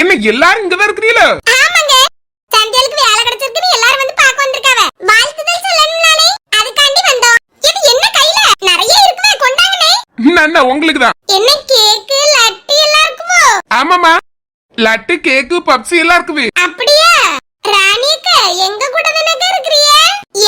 என்ன எல்லாரும் இங்கதான் இருக்கிறீங்களா? ஆமாங்க, சந்தியாளுக்கு வேலை கிடைச்சிருக்குன்னு எல்லாரும் வந்து பார்க்க வந்திருக்காங்க. வாழ்த்துதல் சொல்லணும்னாலே அதுக்காண்டி வந்தோம். இது என்ன கையில நிறைய இருக்குவே, கொண்டாங்கனே. அண்ணா உங்களுக்கு தான். என்ன கேக்கு லட்டு எல்லாம் இருக்குமோ? ஆமாமா, லட்டு கேக்கு பப்ஸ் எல்லாம் இருக்குது. அப்படியே ராணியக்க எங்க கூட தானே இருக்கறிய?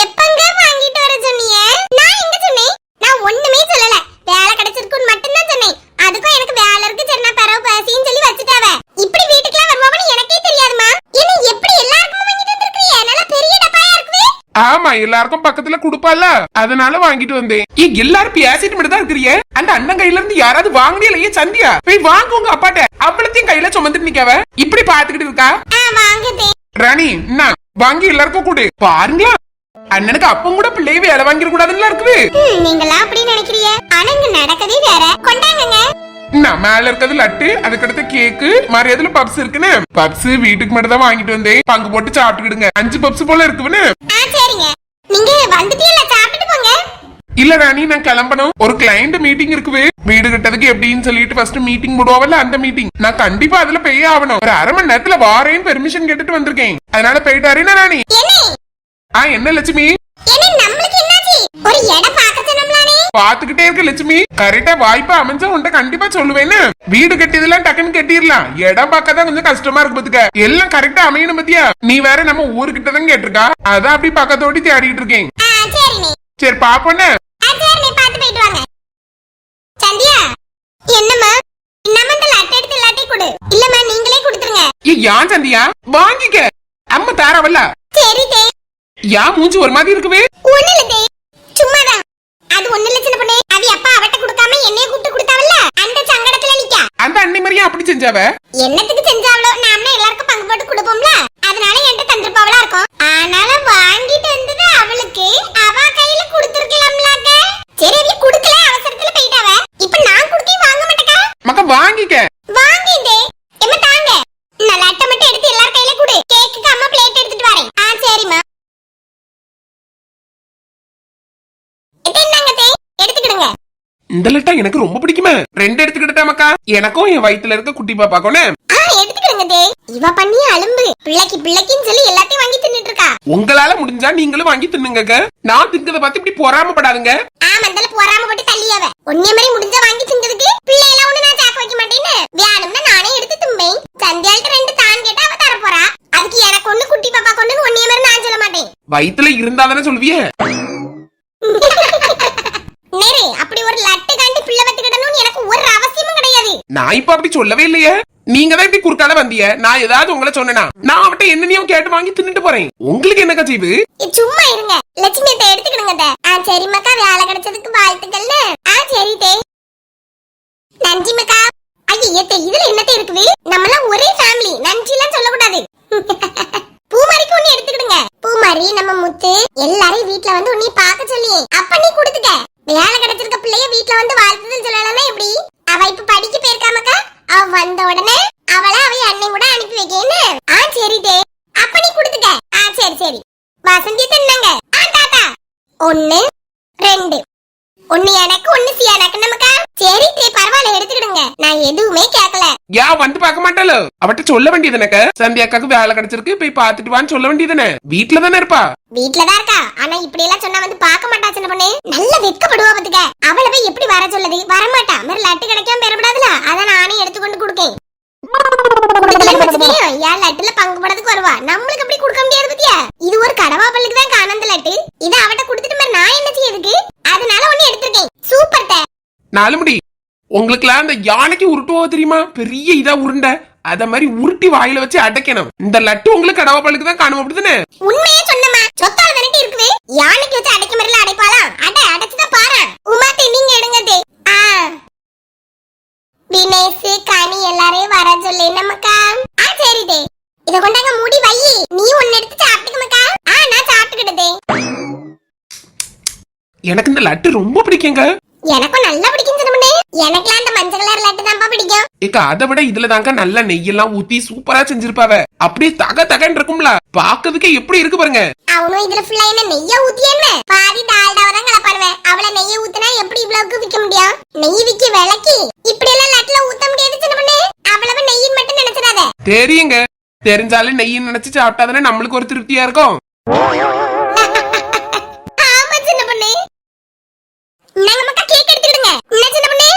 எப்பங்க வாங்கிட்டு வர சொன்னீங்க? நான் எங்க சொன்னேன்? நான் ஒண்ணுமே சொல்லல. வேலை கிடைச்சிருக்குன்னு மட்டும் தான் சொன்னேன். அதுக்கும் எனக்கு வேலை இருக்கு சரி நான் பரவ பேசின்னு சொல்லி வச்சிட்டாவ. இப்படி வீட்டுக்குலாம் வருவான்னு எனக்கே தெரியாதுமா. என்ன எப்படி எல்லாருக்கும் வாங்கிட்டு வந்திருக்கீங்க? நல்ல பெரிய டப்பாயா இருக்குது. ஆமா, எல்லாருக்கும் பக்கத்துல குடுப்பால, அதனால வாங்கிட்டு வந்தேன். எல்லாரும் பேசிட்டு மட்டும் தான் இருக்கிறீங்க. அந்த அண்ணன் கையில இருந்து யாராவது வாங்கினீங்களே? சந்தியா போய் வாங்க உங்க அப்பாட்ட. அவ்வளத்தையும் கையில சுமந்துட்டு நிக்காவ இப்படி பாத்துக்கிட்டு இருக்கா. வாங்குதே ராணி, என்ன வாங்கி எல்லாருக்கும் கொடு. பாருங்களா, அண்ணனுக்கு அப்பம் கூட பிள்ளைய வேலை வாங்கிட கூடாதுன்னு இருக்குது. நீங்களா அப்படி நினைக்கிறீங்க? ஆனா இங்க நடக்கதே வேற. கொண்டாங்கங்க. மேல இருக்கிறது லட்டு, அதுக்கடுத்து கேக்கு, மரியாதையில பப்ஸ் இருக்குன்னு. பப்ஸ் வீட்டுக்கு மட்டும் தான் வாங்கிட்டு வந்தேன். பங்கு போட்டு சாப்பிட்டுக்கிடுங்க. 5 பப்ஸ் போல இருக்குன்னு. சரிங்க, நீங்க வந்துட்டீங்களா? சாப்பிட்டு போங்க. இல்ல ராணி, நான் கிளம்பணும். ஒரு கிளைண்ட் மீட்டிங் இருக்குது. வீடு கட்டதுக்கு எப்படின்னு சொல்லிட்டு ஃபர்ஸ்ட் மீட்டிங் போடுவாங்கல்ல, அந்த மீட்டிங். நான் கண்டிப்பா அதுல போய் ஆகணும். ஒரு அரை மணி நேரத்துல வாரேன்னு பெர்மிஷன் கேட்டுட்டு வந்திருக்கேன். அதனால போயிட்டாருன்னா ராணி. என்ன லட்சுமி? ஒரு இடம் பார்க்க சொன்னோம்லானே. பாத்துக்கிட்டே இருக்க லட்சுமி, கரெக்டா வாய்ப்பா அமைஞ்சா உன்ட்ட கண்டிப்பா சொல்லுவேன்னு. வீடு கட்டியதெல்லாம் டக்குன்னு கட்டிடலாம். இடம் பார்க்கதான் கொஞ்சம் கஷ்டமா இருக்கு பாத்துக்க. எல்லாம் கரெக்டா அமையணும் பத்தியா. நீ வேற நம்ம ஊருக்கிட்ட தான் கேட்டிருக்கா. அதான் அப்படி பக்கத்தோடி தேடிட்டு இருக்கேன். சரி பாப்போன்னு. என்னம்மா நம்ம இந்த லட்டு எடுத்து லட்டை கொடு. இல்லம்மா நீங்களே கொடுத்துருங்க. ஏன் சந்தியா வாங்கிக்க, அம்மா தாராவல்ல. சரி தே. ஏன் மூஞ்சி ஒரு மாதிரி இருக்குவே? ஒண்ணு இல்ல தே, சும்மாதான். அது ஒண்ணு இல்ல சின்ன பொண்ணே. அது அப்பா அவட்ட கொடுக்காம என்னைய கூப்பிட்டு கொடுத்தாவல்ல, அந்த சங்கடத்துல நிக்கா. அந்த அண்ணி மாதிரியா அப்படி செஞ்சாவ? என்னத்துக்கு செஞ்சாவளோ, நாம எல்லாருக்கும் பங்கு போட்டு கொடுப்போம்ல, அதனால என்கிட்ட தந்திருப்பாவளா இருக்கும். ஆனால வாங்கிட்டு வந்தது அவளுக்கு, அவ கையில கொடுத்துருக்கலாம்லாக்க. சரி அவ கொடுக்கல, அவசரத்துல போயிட்டாவ. இப்ப நான் கொடுத்தே வாங்க மாட்டேக்கா. மக்க வாங்கிக்க. வாங்கிதே. எம்மா தாங்க. நான் லட்டை மட்டும் எடுத்து எல்லார் கையில கொடு. கேக்குக்கு அம்மா பிளேட் எடுத்துட்டு வரேன். சரிம்மா. எடுத்துக்கிடுங்க. இந்த லட்டா எனக்கு ரொம்ப பிடிக்குமே. 2 எடுத்துக்கிட்டா மக்கா. எனக்கும் என் வயித்துல இருக்க குட்டி பாப்பாக்குன்னு. எடுத்துக்கிடுங்க தே. இவ பண்ணி அலும்பு பிள்ளைக்குன்னு சொல்லி எல்லாத்தையும் வாங்கி தின்னுட்டு இருக்கா. உங்களால முடிஞ்சா நீங்களும் வாங்கி தின்னுங்க. நான் திங்கத பார்த்து இப்படி பொறாமப்படாதுங்க. மந்தல பொறாம போட்டு தள்ளியாவ. ஒன்னே மாதிரி முடிஞ்சா வாங்கி திங்கிறதுக்கு பிள்ளை எல்லாம் ஒண்ணு நான் சாக்க வைக்க மாட்டேன்னு. வேணும்னா நானே எடுத்து திம்பேன். சந்தியாள்கிட்ட 2 தான் கேட்டா அவ தர போறா. அதுக்கு எனக்கு ஒண்ணு குட்டி பாப்பா கொண்டு ஒன்னே மாதிரி நான் சொல்ல மாட்டேன். வயித்துல இருந்தாதானே சொல்லுவிய. நேரே அப்படி ஒரு லட்டு காண்டி பிள்ளை வத்துக்கிடணும்னு எனக்கு ஒரு அவசியமும் கிடையாது. நான் இப்ப அப்படி சொல்லவே இல்லையே. நீங்க தான் இப்படி குறுக்கால வந்திய. நான் ஏதாவது உங்களை சொன்னேனா? நான் அவட்ட என்னனையும் கேட்டு வாங்கி தின்னுட்டு போறேன். உங்களுக்கு என்னக்கா செய்வு? சும்மா இருங்க. லட்சுமி அத்தை எடுத்துக்கிடுங்க. சரி மக்கா, வேலை கிடைச்சதுக்கு வாழ்த்துக்கள்னு. சரி தே. நன்றி மக்கா. ஐயே இதுல என்னத்தை இருக்குது? நம்மளாம் ஒரே ஃபேமிலி, நன்றி எல்லாம் சொல்லக்கூடாது. பூமாரிக்கு ஒண்ணு எடுத்துக்கிடுங்க. பூமாரி நம்ம முத்து எல்லாரையும் வீட்டுல வந்து உன்னை பார்க்க சொல்லி அப்ப நீ கொடுத்துக்க. வேலை கிடைச்சிருக்க பிள்ளைய வீட்டுல வந்து வாழ்த்துதல் சொல்லலன்னா எப்படி? அவ இப்ப படிக்க போயிருக்காமக்கா. அவ வந்த உடனே அவளை அவ அண்ணன் கூட அனுப்பி வைக்கேன்னு. சரி தே. அப்ப நீ கொடுத்துக்க. சரி வசந்தி தந்தாங்க. தாத்தா 1 2 ஒண்ணு எனக்கு ஒண்ணு சியானாக்கு நமக்கா. சரி தே, பரவாயில்ல எடுத்துக்கிடுங்க. நான் எதுவுமே கேட்கல. வந்து பார்க்க மாட்டாளோ? அவட்ட சொல்ல வேண்டியதுனக்க. சந்தியாக்காக்கு வேலை கிடைச்சிருக்கு, போய் பாத்துட்டு வான்னு சொல்ல வேண்டியதுனே. வீட்டுல தானே இருப்பா. வீட்டுலதான் இருக்கா. ஆனா இப்படி எல்லாம் சொன்னா வந்து பார்க்க மாட்டா சின்ன பொண்ணு. நல்ல வெட்கப்படுவா பாத்துக்க. அவளை போய் எப்படி வர சொல்லுது? வரமாட்டா. மாதிரி லட்டு கிடைக்காம பெறப்படாதுல, அதான் நானே எடுத்துக்கொண்டு கொடுக்கேன். ஏன் லட்டுல பங்கு போடுறதுக்கு வருவா, நம்மளுக்கு அப்படி கொடுக்க முடியாது பத்தியா. இது ஒரு கடவா பல்லுக்கு தான் காணந்த லட்டு. இதை அவட்ட கொடுத்துட்டு மாதிரி நான் என்ன செய்யறதுக்கு? அதனால ஒண்ணு எடுத்திருக்கேன். சூப்பர் தே. 4 முடி. உங்களுக்குலாம் அந்த யானைக்கு உருட்டுவோ தெரியுமா? பெரிய இதா உருண்டை, அத மாதிரி உருட்டி வாயில வச்சு அடைக்கணும். இந்த லட்டு உங்களுக்கு கடவா பல்லுக்கு தான் காணும் அப்படிதானே? உண்மையே சொன்னமா. சொத்தால தானே இருக்குது. யானைக்கு வச்சு அடைக்க மாதிரில அடைப்பாளா? அடைச்சுதான் பாரு. உமாத்தே நீங்க எடுங்க தே. தினேஷ் கனி எல்லாரையும் வர சொல்லு நமக்கா. சரி தே. இத கொண்டாங்க மூடி வை. நீ ஒன்னு எடுத்து சாப்பிட்டுக்க மக்கா. நான் சாப்பிட்டுக்கிட்டே. எனக்கு இந்த லட்டு ரொம்ப பிடிக்குங்க. எனக்கும் நல்லா பிடிக்கும் சொன்னே. எனக்குலாம் அந்த மஞ்சள் கலர் லட்டு தான்ப்பா பிடிக்கும். ஏக்கா அதை விட இதுல தாங்க நல்ல நெய்யெல்லாம் ஊத்தி சூப்பரா செஞ்சிருப்பாவ. அப்படியே தகன்னு இருக்கும்ல, பாக்குறதுக்கே எப்படி இருக்கு பாருங்க. அவனும் இதுல ஃபுல்லா என்ன நெய்ய ஊத்தி என்ன பாதி டால்டாவ தான் கலப்பாடுவேன். அவள நெய்ய ஊத்துனா எப்படி இவ்வளவுக்கு விக்க முடியும்? நெய் விக்கி விளக்கி இப்படி எல்லாம் லட்டுல ஊத்த முடியாது சின்ன பொண்ணு. அவ்வளவு நெய்யின் மட்டும் நினைச்சிடாத. தெரியுங்க. தெரிஞ்சாலும் நெய்யை நினைச்சு சாப்பிட்டாதானே நம்மளுக்கு ஒரு திருப்தியா இருக்கும். ஆமா சின்ன பொண்ணு. நாங்க மக்கா கேக் எடுத்துடுங்க. என்ன சின்ன பொண்ணு?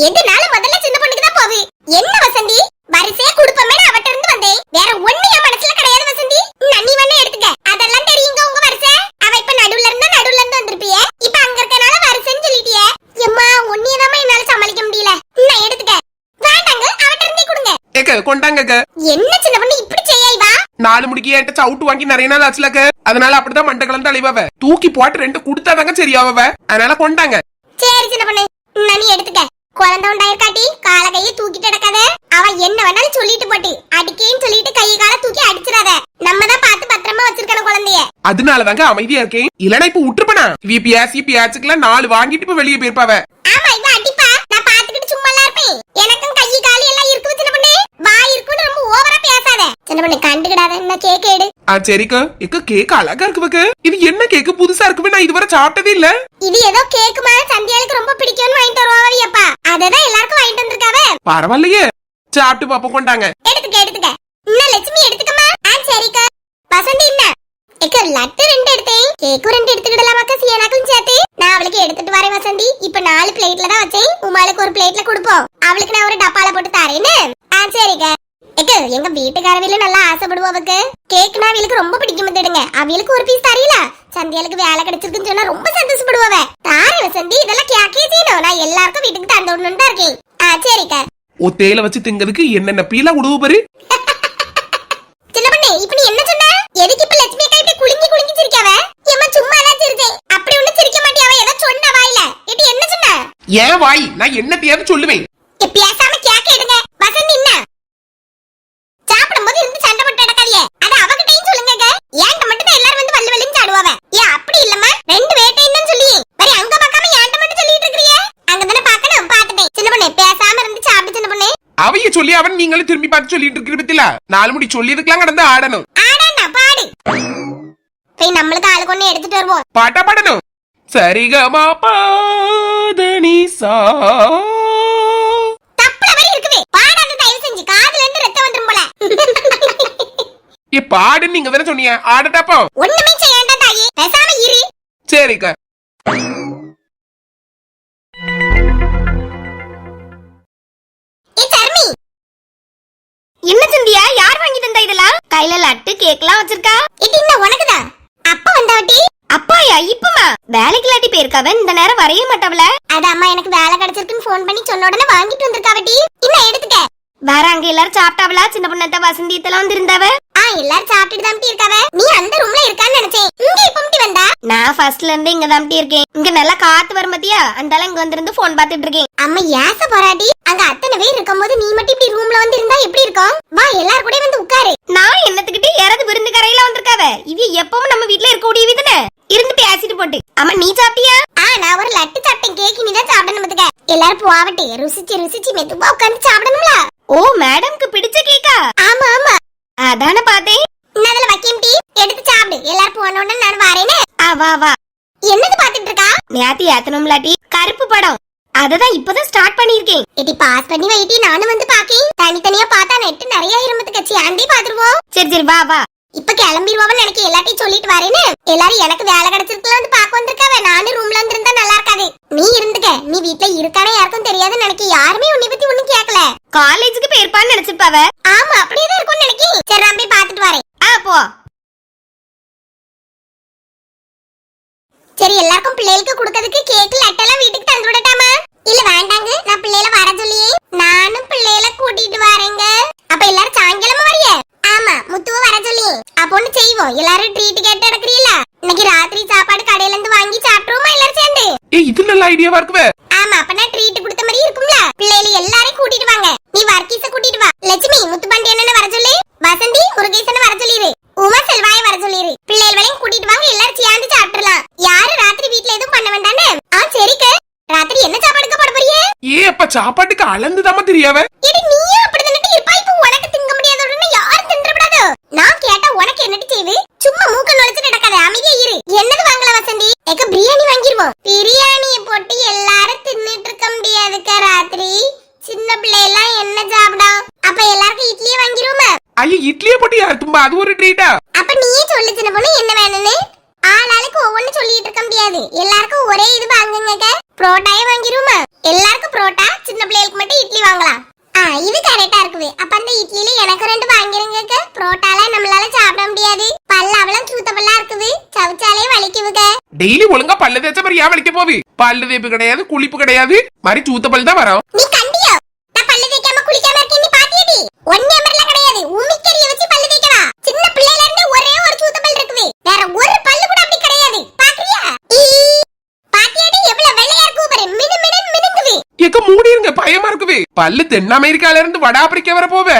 எதுனால முதல்ல சின்ன பொண்ணுக்கு தான் போகுது. என்ன வசந்தி? வரிசையா குடுப்பமே அவட்ட இருந்து வந்தேன். வேற ஒண்ணு என் மனசுல கிடையாது வசந்தி. நீ வேணா எடுத்துக்க. அதெல்லாம் தெரியுங்க உங்க வரிசை. அவ இப்ப நடுவுல இருந்து வந்திருப்பியே. இப்ப அங்க இருக்கனால வரிசைன்னு சொல்லிட்டியே. எம்மா ஒன்னியதாம என்னால சமாளிக்க முடியல. நான் எடுத்துக்க. வேண்டாங்க அவட்ட இருந்தே கொடுங்க. ஏக்க கொண்டாங்க. என்ன சின்ன பொண்ணு இப்படி செய்யாய் வா? 4 முடிக்கு என்கிட்ட சவுட்டு வாங்கி நிறைய நாள் ஆச்சுலக்க. அதனால அப்படிதான் மண்டை கலந்து அழிவாவ. தூக்கி போட்டு 2 குடுத்தாதாங்க சரியாவ. அதனால கொண்டாங்க. சரி சின்ன பொண்ணு நீ எடுத்துக்க. குழந்தை உண்டாயிருக்காட்டி கால கையை தூக்கிட்டு நடக்காத. அவ என்ன வேணாலும் சொல்லிட்டு போட்டு அடிக்கேன்னு சொல்லிட்டு கையை கால தூக்கி அடிச்சிடாத. நம்ம தான் பார்த்து பத்திரமா வச்சிருக்கணும் குழந்தைய. அதனாலதாங்க அமைதியா இருக்கேன். இல்லனா இப்ப விட்டுருப்பனா இவ பியாச்சுக்கெல்லாம் 4 வாங்கிட்டு இப்ப வெளியே போயிருப்பாவ. ஆமா இவ அடிப்பா. நான் பாத்துக்கிட்டு சும்மா இருப்பேன். எனக்கும் கை கால் எல்லாம் இருக்குது சின்ன பொண்ணு. வாய் இருக்குன்னு ரொம்ப ஓவரா பேசாத. சின்ன பொண்ணு கண்டுக்கிடாத. என்ன கேக் எடு. சரிக்கா. கேக் அழகா இருக்கு. இது என்ன கேக்கு புதுசா இருக்குமே, நான் இதுவரை சாப்பிட்டதே இல்ல. இது ஏதோ கேக்கு மாதிரி சந்தியாளுக்கு ரொம்ப பிடிக்கும்னு வாங்கிட்டு வருவாவியப்பா. அததான் எல்லாருக்கும் வாங்கிட்டு வந்திருக்காவே. பரவாயில்லையே, சாப்பிட்டு பாப்போம். கொண்டாங்க. எடுத்துக்க. இன்னும் லட்சுமி எடுத்துக்கமா. சரிக்கா. வசந்தி என்ன லட்டு 2 எடுத்தேன். கேக்கு 2 எடுத்துக்கிடலாமாக்கா சியானாக்கும் சேர்த்து. நான் அவளுக்கு எடுத்துட்டு வரேன் வசந்தி. இப்ப 4 பிளேட்ல தான் வச்சேன். உமாளுக்கு ஒரு பிளேட்ல கொடுப்போம். அவளுக்கு நான் ஒரு டப்பால போட்டு தரேன்னு. சரிக்கா. எங்க வீட்டுக்காரவில நல்லா ஆசைப்படுவாவுக்கு. கேக்னா அவளுக்கு ரொம்ப பிடிக்கும் வந்துடுங்க. அவளுக்கு ஒரு பீஸ் தரீல. சந்தியாளுக்கு வேலை கிடைச்சிருக்குன்னு சொன்னா ரொம்ப சந்தோஷப்படுவாவ. தாரே வசந்தி, இதெல்லாம் கேக்கே செய்யணும். நான் எல்லாருக்கும் வீட்டுக்கு தந்து விடணும்னு தான் இருக்கேன். சரிக்கா. ஒத்தையில வச்சு திங்கிறதுக்கு என்னென்ன பீலா உடுவு பாரு. சின்ன பண்ணே இப்ப நீ என்ன சொன்ன? எதுக்கு இப்ப லட்சுமி அக்கா இப்படி குலுங்கி சிரிக்காவ? ஏமா சும்மா தான் சிரிச்சேன். அப்படி ஒண்ணு சிரிக்க மாட்டியாவ. ஏதோ சொன்ன வாயில. இது என்ன சொன்ன? ஏன் வாய், நான் என்னத்தையாவது சொல்லுவேன். பேசாம கேக்க எடுங்க. வசந்தி என்ன சாப்பிடும்போது இருந்து சண்டை போட்டு நடக்காதீங்க. அது அவகிட்டயும் சொல்லுங்க. ஏன்ட்ட மட்டும் தான் எல்லாரும் வந்து வள்ளி வள்ளின்னு சாடுவாவ. ஏன் அப்படி இல்லம்மா? 2 வேட்டைன்னு சொல்லி வேற அங்க பார்க்காம ஏன்ட்ட மட்டும் சொல்லிட்டு இருக்கீங்க? அங்கதானே பார்க்கணும். பார்த்துட்டேன். சின்ன பொண்ணே பேசாம இருந்து சாப்பிடு. சின்ன பொண்ணே அவைய சொல்லி அவன் நீங்களும் திரும்பி பார்த்து சொல்லிட்டு இருக்கிற பத்தில 4 முடி சொல்லியதுக்கெல்லாம் கடந்து ஆடணும். ஆடனா பாடு. போய் நம்மளுக்கு ஆளு கொண்டு எடுத்துட்டு வருவோம். பாட்டா பாடணும். சரிகமா பாதனி சா. தப்புல வரை இருக்குவே. பாடாத தயவு செஞ்சு. காதுல இருந்து ரத்தம் வந்துரும் போல. பாடுன்னு நீங்க தானே சொன்னீங்க. ஆடட்டாப்போ ஒண்ணுமே செய்யாண்டா தாயே. பேசாம இரு. சரிக்கா. என்ன சந்தியா, யார் வாங்கி தந்தா இதெல்லாம்? கையில லட்டு கேக்லாம் வச்சிருக்கா. இது என்ன உனக்குதான்? அப்பா வந்தாவட்டி. அப்பாயா இப்பமா? வேலைக்கு லாட்டி போயிருக்காவ. இந்த நேரம் வரைய மாட்டாவல. அது அம்மா எனக்கு வேலை கிடைச்சிருக்குன்னு போன் பண்ணி சொன்ன உடனே வாங்கிட்டு வந்திருக்காவட்டி. இன்ன எடுத்துக்க. வேற அங்க எல்லாரும் சாப்பிட்டாவளா? சின்ன பொண்ணத்த வசந்தி இதெல்லாம் வந்திருந்தாவ. எல்லாரும் சாப்பிட்டுட்டு தான் இருக்காவ. நீ அந்த ரூம்ல இருக்கான்னு நினைச்சேன். இங்க இப்ப வந்தா? நான் ஃபர்ஸ்ட்ல இருந்து இங்க தான் இருக்கேன். இங்க நல்லா காத்து வரும் பாத்தியா? அந்தால இங்க வந்திருந்து போன் பாத்துட்டு இருக்கேன். அம்மா ஏச போராடி. அங்க அத்தனை பேர் இருக்கும்போது நீ மட்டும் இப்படி ரூம்ல வந்து இருந்தா எப்படி இருக்கும்? வா எல்லாரும் கூட வந்து உட்காரு. நான் என்னத்துக்கிட்டே யாராவது விருந்து கரையில வந்திருக்காவ. இது எப்பவும் நம்ம வீட்ல இருக்க கூடிய விதனே. இருந்து பேசிட்டு போட்டு. அம்மா நீ சாப்பிட்டியா? நான் ஒரு லட்டு சாப்பிட்டேன். கேக் நீ தான் சாப்பிடணும் பாத்துக்க. எல்லாரும் போவாவட்டி. ருசிச்சு மெதுவா உட்கார்ந்து சாப்பிடணும்ல. ஓ மேடம்க்கு பிடிச்ச கேக்கா? ஆமா அதான பார்த்தேன். இன்னதுல வைக்கம் டீ எடுத்து சாப்பிடு. எல்லாரும் போன உடனே நான் வரேனே. வா. என்னது பாத்துட்டு இருக்கா? நேத்து ஏத்தணும்ல டீ. கருப்பு படம். அததான் இப்பதான் ஸ்டார்ட் பண்ணிருக்கேன். எடி பாஸ் பண்ணி வைட்டி. நானும் வந்து பாக்கேன். தனித்தனியா பார்த்தா நெட் நிறைய இருமத்து கட்சி ஆண்டி பாத்துருவோம். சரி வா. இப்ப கிளம்பிடுவோம்னு நினைக்க எல்லாத்தையும் சொல்லிட்டு வரேன்னு. எல்லாரும் எனக்கு வேலை கிடைச்சிருக்கலாம் வந்து பாக்க வந்திருக்காவ. நானும் ரூம்ல வந்திருந்தா நல்லா இருக்காது. நீ இருந்துக்க. நீ வீட்டுல இருக்கானே யாருக்கும் தெரியாதுன்னு நினைக்க. யாருமே உன்னை பத்தி ஒண்ணும் கேட்கல. காலேஜுக்கு போயிருப்பான்னு நினைச்சிருப்பாவ. ஆமா அப்படியேதான் இருக்கும்னு நினைக்கேன். சரி நான் போய் பாத்துட்டு வரேன். போ. சரி எல்லாருக்கும் பிள்ளைகளுக்கு கொடுக்கிறதுக்கு கேக் லட்டெல்லாம் வீட்டுக்கு தந்து விடட்டாமா? இல்ல வேண்டாங்க. நான் பிள்ளைகளை வர சொல்லியே. நானும் பிள்ளைகளை கூட்டிட்டு வரேங்க. அப்ப எல்லாரும் சாயங்காலமா வரைய? ஆமா முத்துவ வர சொல்லி. அப்ப ஒண்ணு செய்வோம். எல்லாரும் ட்ரீட் கேட்டு எடுக்கிறீங்களா? இன்னைக்கு ராத்திரி சாப்பாடு கடையில இருந்து வாங்கி சாப்பிடுவோமா எல்லாரும் சேர்ந்து? இது நல்ல ஐடியாவா இருக்குவே. ஆமா அப்ப நான் ட்ரீட் கொடுத்த மாதிரி இருக்கும்ல. பிள்ளைகளை எல்லாரையும் கூட்டிட்டு வாங்க. நீ வர்க்கீஸ கூட்டிட்டு வா. லட்சுமி முத்துப்பாண்டி என்ன வர சொல்லி. வசந்தி முருகேசன் வர சொல்லிரு. உமா செல்வாய் வர சொல்லிரு. பிள்ளைகளையும் கூட்டிட்டு வாங்க. எல்லாரும் சேர்ந்து சாப்பிடலாம். யாரு ராத்திரி வீட்ல எதுவும் பண்ண வேண்டானே. சரிக்க. ராத்திரி என்ன சாப்பாடுக்கு போட போறியே? அப்ப சாப்பாட்டுக்கு அளந்துதாம தெரியாவ. இது நீயே அப்படி நின்னுட்டு இருப்பா. இப்ப உனக்கு திங்க முடியாத உடனே யாரும் தின்றப்படாதோ. நான் கேட்டா உனக்கு என்னட்டு செய்வு? சும்மா மூக்க நுழைச்சு நடக்காத. அமைதியா இரு. என்னது வாங்கல வசந்தி? பிரியாணி வாங்கிடுவோம். பிரியாணியை போட்டு எல்லாரும் தின்னுட்டு இருக்க முடியாதுக்க ராத்திரி. சின்ன பிள்ளை எல்லாம் என்ன சாப்பிடும்? அப்ப எல்லாருக்கும் இட்லியே வாங்கிருவோமா? அது ஒரு ட்ரீட்டா? அப்ப நீயே சொல்லு சின்ன பொண்ணு என்ன வேணும்னு. ஆளாளுக்கு ஒவ்வொன்னு சொல்லிட்டு இருக்க முடியாது. எல்லாருக்கும் ஒரே இது வாங்குங்க. புரோட்டாயே வாங்கிருமா? எல்லாருக்கும் புரோட்டா, சின்ன பிள்ளைகளுக்கு மட்டும் இட்லி வாங்கலாம். இது கரெக்டா இருக்குது. அப்ப அந்த இட்லில எனக்கு 2 வாங்கிருங்க. புரோட்டால நம்மளால சாப்பிட முடியாது. பல்ல அவளம் சூத்த பல்லா இருக்குது. சவுச்சாலே வலிக்குவுங்க. டெய்லி ஒழுங்கா பல்லு தேய்ச்ச மாதிரி ஏன் வலிக்க போவி? பல்லு தேய்ப்பு கிடையாது, குளிப்பு கிடையாது, மாதிரி சூத்த பல் தான் வரும். நீ கண்டியோ நான் பல்லு தேய்க்காம குளிக்காம இருக்கேன். நீ பாத்தியடி? ஒண்ணே மரல கிடையாது. உமிக்கறிய வச்சு பல்லு தேய்க்கவா? சின்ன பிள்ளையில இருந்து ஒரே ஒரு சூத்த பல் இருக்குது. வேற ஒரு பல்லு கூட அப்படி கிடையாது. பாக்கறியா? பாத்தியடி எவ்வளவு வெள்ளையா இருக்கு பாரு. மினு மினு மினுங்குது. ஏக்க மூடிருங்க, பயமா இருக்குது. பல்லு தென் அமெரிக்கால இருந்து வட ஆப்பிரிக்கா வர போவே.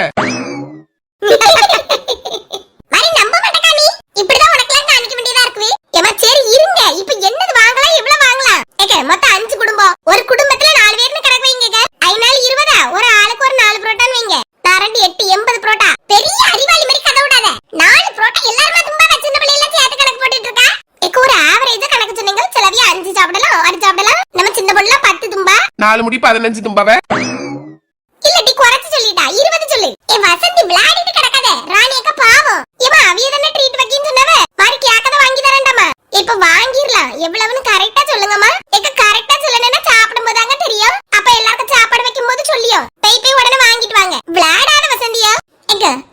மாதிரி நம்ப மாட்டேக்கா நீ. இப்படிதான் உனக்கெல்லாம் காணிக்க வேண்டியதா இருக்குது. ஏமா சரி இருங்க. இப்ப என்னது வாங்கலாம், எவ்வளவு வாங்கலாம்? மொத்தம் 5 குடும்பம். ஒரு குடும்பத்துல 4 பேர்னு கணக்கு வைங்க. 5 நாள் 20. ஒரு ஆளுக்கு ஒரு 4 புரோட்டான்னு வைங்க. 4 8 80 புரோட்டா. பெரிய அறிவாளி மாதிரி கதை விடாத. 4 புரோட்டா எல்லாரும் தும்பாத. சின்ன பிள்ளைல சேர்த்து கணக்கு போட்டுட்டு இருக்கா. ஒரு ஆவரேஜா கணக்கு சொன்னீங்க. சிலவியா 5 சாப்பிடலாம், 6 சாப்பிடலாம். நம்ம சின்ன பொண்ணுல 10 தும்பா, 4 முடி 15 தும்பாவே. இல்லடி குறைச்சு சொல்லிட்டா. 20 சொல்லு. வசந்தி விளையாடிட்டு கிடக்காத. ராணி அக்கா பாவம். இவன் அவிய தானே ட்ரீட் வைக்கின்னு சொன்னவ. மாதிரி கேக்கத வாங்கி தரேன்டாமா. இப்ப வாங்கிரலாம். எவ்வளவுன்னு கரெக்டா சொல்லுங்கம்மா. கரெக்டா சொல்லணும்னா சாப்பிடும் போதாங்க தெரியும். அப்ப எல்லாருக்கும் சாப்பாடு வைக்கும் போது சொல்லியும் போய் உடனே வாங்கிட்டு வாங்க. விளையாடாத வசந்தியா.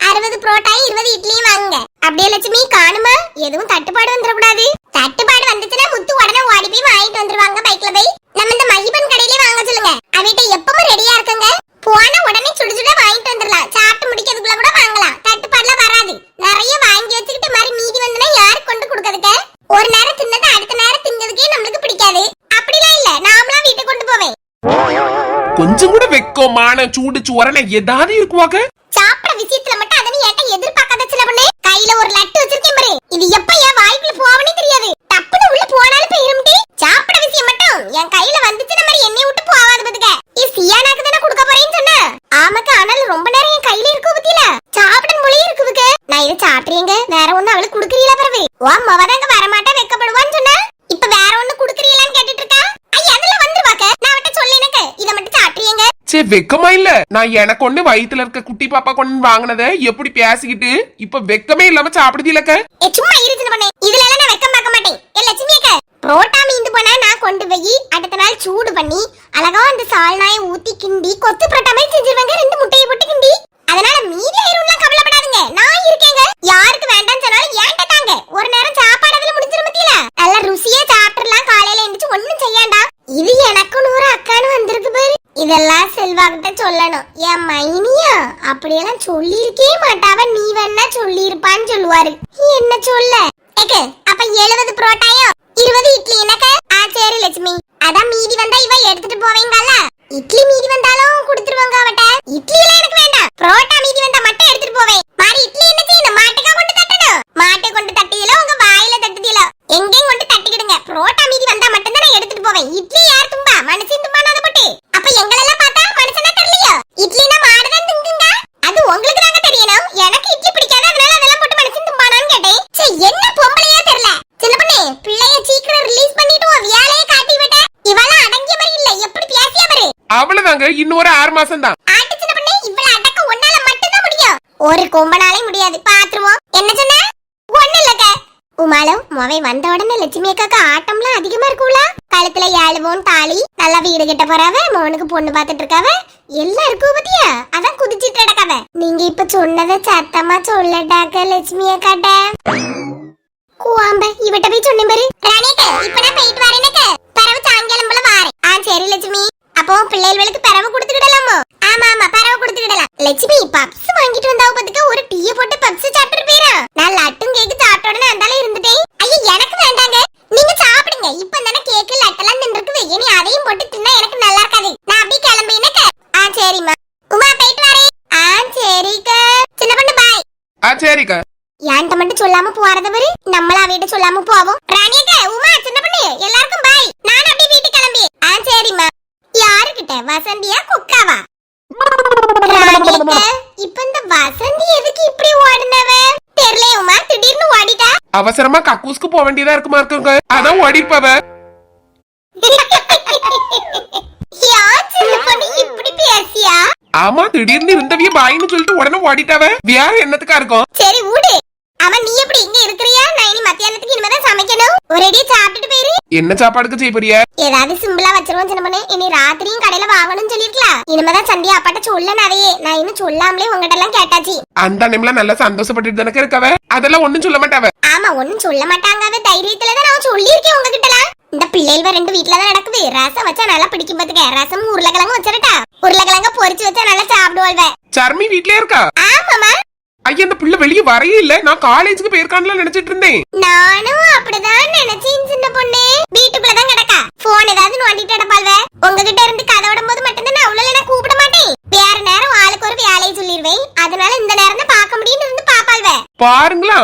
60 புரோட்டாயும் 20 இட்லியும் வாங்குங்க. அப்படியே லட்சுமி காணுமா? எதுவும் தட்டுப்பாடு வந்துடக்கூடாது. தட்டுப்பாடு வந்துச்சுன்னா முத்து உடனே ஓடி போய் வாங்கிட்டு வந்துருவாங்க. பைக்ல போய் நம்ம இந்த மகிபன் கடையிலே வாங்க சொல்லுங்க. அவிட்ட எப்பவும் ரெடியா இருக்குங்க. போன உடனே சுடு சுட வாங்கிட்டு வந்துடலாம். சாப்பிட்டு முடிக்கிறதுக்குள்ள கூட வாங்கலாம். தட்டுப்பாடுலாம் வராது. நிறைய வாங்கி வச்சுக்கிட்டு மாதிரி மீதி வந்துனா யாருக்கு கொண்டு கொடுக்கறதுக்கு? ஒரு நேரம் தின்னது அடுத்த நேரம் திங்கிறதுக்கே நம்மளுக்கு பிடிக்காது. அப்படிலாம் இல்ல, நாமளா வீட்டுக்கு கொண்டு போவேன். கொஞ்சம் கூட வெக்கமான சூடு சுவரன ஏதாவது இருக்குவாக்க. சாப்பிட விஷயத்துல மட்டும் அதை நீ ஏட்ட எதிர்பார்க்காத சின்ன பொண்ணு. கையில ஒரு லட்டு வச்சிருக்கேன் பாரு. இது எப்ப என் வாய்க்குள்ள போவனே தெரியாது. டப்புன்னு உள்ள போனாலும் போயிரும்டி. சாப்பிட விஷயம் மட்டும் என் கையில வந்துச்சு மாதிரி என்னை விட்டு போவாது பத்துக்க. சியானாக்கு தானே கொடுக்க போறேன்னு சொன்ன. ஆமாக்கா, ஆனாலும் ரொம்ப நேரம் என் கையில இருக்கு பத்தியில. சாப்பிடும் போலயே இருக்குதுக்கு. நான் இதை சாப்பிட்றீங்க. வேற ஒண்ணு அவளுக்கு குடுக்கறீங்களா பிறகு? ஓ மவதாங்க வரமாட்டா வெக்கப்படுவான்னு சொன்னா. இப்ப வேற ஒண்ணு குடுக்கறீங்களான்னு கேட்டுட்டு இருக்கா. ஐயா அதெல்லாம் வந்துருவாக்க. நான் அவட்ட சொல்லி எனக்கு இதை மட்டும் சாப்பிட்றீங்க. சே வெக்கமா இல்ல? நான் எனக்கு ஒண்ணு வயித்துல இருக்க குட்டி பாப்பா கொண்டு வாங்கினத எப்படி பேசிக்கிட்டு இப்ப வெக்கமே இல்லாம சாப்பிடுதீலக்க. சும்மா இருந்துன்னு பண்ணேன். இதுல எல்லாம் நான் வெக்கம் பார்க்க மாட்டேன். லட்சுமி அக்கா புரோட்டா மீந்து போனா நான் கொண்டு போய் அடுத்த நாள் சூடு பண்ணி அழகா அந்த சால்னாயை ஊத்தி கிண்டி கொத்து புரோட்டா மாதிரி செஞ்சிருவாங்க. 2 முட்டையை போட்டு கிண்டி. அதனால மீதி ஆயிரும்லாம் கவலைப்படாதுங்க. நான் இருக்கேங்க. யாருக்கு வேண்டாம்னு சொன்னாலும் ஏன்டா தாங்க. ஒரு நேரம் சாப்பாடு அதுல முடிஞ்சிரும் பத்தியில. நல்லா ருசியா சாப்பிடலாம். காலையில எந்திரிச்சு ஒண்ணும் செய்யாண்டா. இது எனக்கு 100 அக்கானு வந்திருக்கு பாரு. இதெல்லாம் செல்வாக்கிட்ட சொல்லணும். என் மைனியா அப்படியெல்லாம் சொல்லிருக்கே மாட்டாவ. நீ வேணா சொல்லி இருப்பான்னு சொல்லுவாரு. என்ன சொல்ல? அப்ப 70 புரோட்டாயும் 20 இட்லி எனக்கு. சரி லட்சுமி. அதான் மீதி வந்தா இவ எடுத்துட்டு போவீங்கல்ல. இட்லி மீதி வந்தாலும் கொடுத்துருவாங்க அவட்ட. இட்லி எல்லாம் எனக்கு வேண்டாம். புரோட்டா மீதி வந்தா மட்டும் எடுத்துட்டு போவேன். மாதிரி இட்லி என்ன செய்யணும்? மாட்டுக்கா கொண்டு தட்டணும். மாட்டை கொண்டு தட்டியல உங்க வாயில தட்டுதியல எங்கேயும் கொண்டு தட்டிக்கிடுங்க. புரோட்டா மீதி வந்தா மட்டும் தான் நான் எடுத்துட்டு போவேன். இட்லி யார் தும்பா? மனுஷன் தும்பானாத போட்டு. அப்ப எங்களெல்லாம் பார்த்தா மனுஷனா தெரியலையோ? இட்லினா மாடுதான் திங்குங்க. அது உங்களுக்கு தாங்க தெரியணும். எனக்கு இட்லி பிடிக்காத. அதனால அதெல்லாம் போட்டு மனுஷன் தும்பானான்னு கேட்டேன். என்ன பொம்பளையா தெரியல. சின்ன பொண்ணு பிள்ளைய சீக்கிரம் ரிலீஸ் பண்ணிட்டு வேலையை காட்டி விட்ட. இவளா அடங்கிய மாதிரி இல்ல. எப்படி பேசியா பாரு. அவ்வளவுதாங்க. இன்னும் ஒரு 6 மாசம் தான். ஆட்டு சின்ன பொண்ணு இவள அடக்க ஒன்னால மட்டும் தான் முடியும். ஒரு கொம்பனாலே முடியாது. பாத்துருவோம். என்ன சொன்ன? ஒண்ணு இல்லக்க. உமாலும் மொவை வந்த உடனே லட்சுமி அக்காக்கு ஆட்டம்லாம் அதிகமா இருக்கும்ல. கழுத்துல 7 பவுன் தாலி. நல்லா வீடு கட்ட போறாவ. மோனுக்கு பொண்ணு பாத்துட்டு இருக்காவ. எல்லாம் இருக்கும் பத்தியா. அதான் குதிச்சிட்டு நடக்காவ. நீங்க இப்ப சொன்னதை சத்தமா சொல்லட்டாக்க லட்சுமி அக்காட்ட. குவாம்ப இவட்ட போய் சொன்னேன் பாரு. ராணியக்க இப்ப நான் போயிட்டு வரேனக்க. பரவ சாயங்காலம் போல வாரேன். சரி லட்சுமி. அப்போ பிள்ளைகளுக்கு பரவ கொடுத்துக்கிடலாமோ? ஆமா பரவ கொடுத்துக்கிடலாம். லட்சுமி பப்ஸ் வாங்கிட்டு வந்தாவ பத்துக்க. ஒரு டீயை போட்டு பப்ஸ் சாப்பிட்டு போயிரா. நான் லட்டும் கேக்கு சாப்பிட்ட உடனே அந்தாலே இருந்துட்டேன். ஐயா எனக்கு வேண்டாங்க. நீங்க சாப்பிடுங்க. இப்ப தானே கேக்கு லட்டெல்லாம் தின்றுக்குது. இனி அதையும் போட்டு தின்னா எனக்கு நல்லா இருக்காது. நான் அப்படியே கிளம்பினக்க. சரிம்மா. உமா போயிட்டு வரேன். சரிக்கா. சின்ன பொண்ணு பாய். சரிக்கா. என்கிட்ட மட்டும் சொல்லாம போறத பாரு. நம்மள அவிட்ட சொல்லாம போவோம். ராணியக்கா உமா சின்ன பொண்ணு எல்லாருக்கும் பாய். நான் அப்படியே வீட்டுக்கு கிளம்பி. சரிம்மா. யாருக்கிட்ட? வசந்தியா குக்காவா? இப்ப இந்த வசந்தி எதுக்கு இப்படி ஓடுனவ தெரியல. உமா திடீர்னு ஓடிட்டா. அவசரமா கக்கூஸ்க்கு போக வேண்டியதா இருக்குமா இருக்குங்க. அதான் ஓடிப்பவ. யார் சின்ன பொண்ணு இப்படி பேசியா? ஆமா திடீர்னு இருந்தவிய பாயின்னு சொல்லிட்டு உடனே ஓடிட்டாவ. வேற என்னத்துக்கா இருக்கும்? சரி விடு. அவன் நீ எப்படி இங்க இருக்கிறியா? நான் இனி மத்தியானத்துக்கு இனிமேதான் சமைக்கணும். ஒரேடியா சாப்பிட்டுட்டு போயிரு. என்ன சாப்பாடுக்கு செய்ய போறியா? ஏதாவது சிம்பிளா வச்சிருவோம் சின்ன பொண்ணு. இனி ராத்திரியும் கடையில வாங்கணும்னு சொல்லிருக்கலாம். இனிமேதான் சந்தியா அப்பாட்ட சொல்லனாவே. நான் இன்னும் சொல்லாமலே உங்ககிட்ட எல்லாம் கேட்டாச்சு. அந்த நிமில நல்லா சந்தோஷப்பட்டுட்டு தானே இருக்கவ. அதெல்லாம் ஒண்ணும் சொல்ல மாட்டாவ. ஆமா ஒண்ணும் சொல்ல மாட்டாங்க. அவ தைரியத்துலதான் நான் சொல்லியிருக்கேன் உங்ககிட்ட எல்லாம். இந்த பிள்ளைகள் ரெண்டு வீட்டுலதான் நடக்குது. ரசம் வச்சா நல்லா பிடிக்கும் பாத்துக்க. ரசம் உருளைக்கிழங்கு வச்சிருட்டா. உருளைக்கிழங்க பொரிச்சு வச்சா நல்லா சாப்பிடுவாள்வ. சர்மி வீட்லயே இருக்கா? ஆமாமா. ஐயா அந்த பிள்ளை வெளியே வரையே இல்ல. நான் காலேஜுக்கு போயிருக்கான்னு நினைச்சிட்டு இருந்தேன். நானும் அப்படிதான் நினைச்சேன் சின்ன பொண்ணு. வீட்டுக்குள்ளதான் கிடக்கா. போன் ஏதாவது நோண்டிட்டு கிடப்பாள்வ. உங்ககிட்ட இருந்து கதை விடும் போது மட்டும்தான் நான் அவ்வளவு நான் கூப்பிட மாட்டேன். வேற நேரம் ஆளுக்கு ஒரு வேலையை சொல்லிடுவேன். அதனால இந்த நேரம் தான் பார்க்க முடியும்னு இருந்து பாப்பாள்வ. பாருங்களா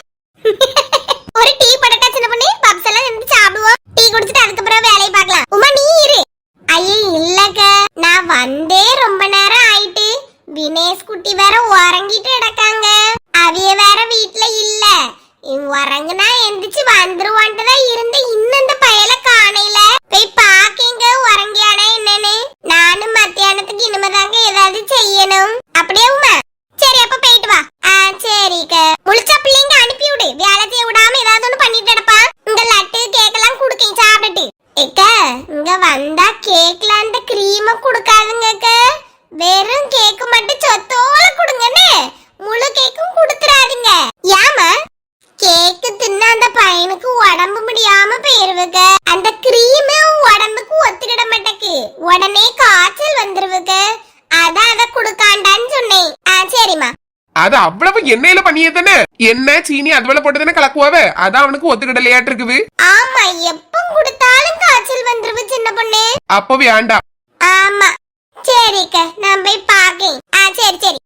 ஒரு டீ போடட்டா சின்ன பொண்ணு? பப்ஸ் எல்லாம் இருந்து சாப்பிடுவோம். டீ குடிச்சிட்டு அதுக்கப்புறம் வேலையை பார்க்கலாம். உமா நீ இரு. ஐயே இல்லக்க, நான் வந்தே ரொம்ப நேரம் ஆயிட்டு. வினேஷ் குட்டி வேற உறங்கிட்டு கிடக்காங்க. அவிய வேற வீட்டுல இல்ல. உறங்குனா எந்திரிச்சு வந்துருவான்ட்டு தான் இருந்து. இன்னும் இந்த பயல காணையில போய் பாக்கீங்க உறங்கியானா என்னன்னு. நானும் மத்தியானத்துக்கு இனிமேதாங்க ஏதாவது செய்யணும். அப்படியே உமா? சரி அப்ப போயிட்டு வா. சரிக்க. முழிச்சா பிள்ளைங்க அனுப்பி விடு. வேலை செய்ய விடாம ஏதாவது ஒண்ணு பண்ணிட்டு கிடப்பா. இங்க லட்டு கேக் எல்லாம் குடுக்கேன் சாப்பிட்டுட்டு. ஏக்க இங்க வந்தா கேக்ல அந்த கிரீம குடுக்காதுங்க. வெறும் கேக்கு மட்டும் சொத்தோல கொடுங்கன்னு. முழு கேக்கும் குடுத்துறாதீங்க. ஏமா? கேக்கு தின்ன அந்த பையனுக்கு உடம்பு முடியாம போயிருவுக. அந்த கிரீம் உடம்புக்கு ஒத்துக்கிட மாட்டேக்கு. உடனே காய்ச்சல் வந்துருவுக. அதான் அத குடுக்காண்டான்னு சொன்னேன். சரிம்மா. அது அவ்வளவு எண்ணெயில பண்ணியே தானே. எண்ணெய் சீனி அதுவள போட்டு தானே கலக்குவாவ. அதான் அவனுக்கு ஒத்துக்கிடலையாட்டு இருக்குது. ஆமா எப்ப குடுத்தாலும் காய்ச்சல் வந்துருவு சின்ன பொண்ணு. அப்ப வேண்டாம். ஆமா சரிக்க நான் போய் பாக்கேன். சரி சரி.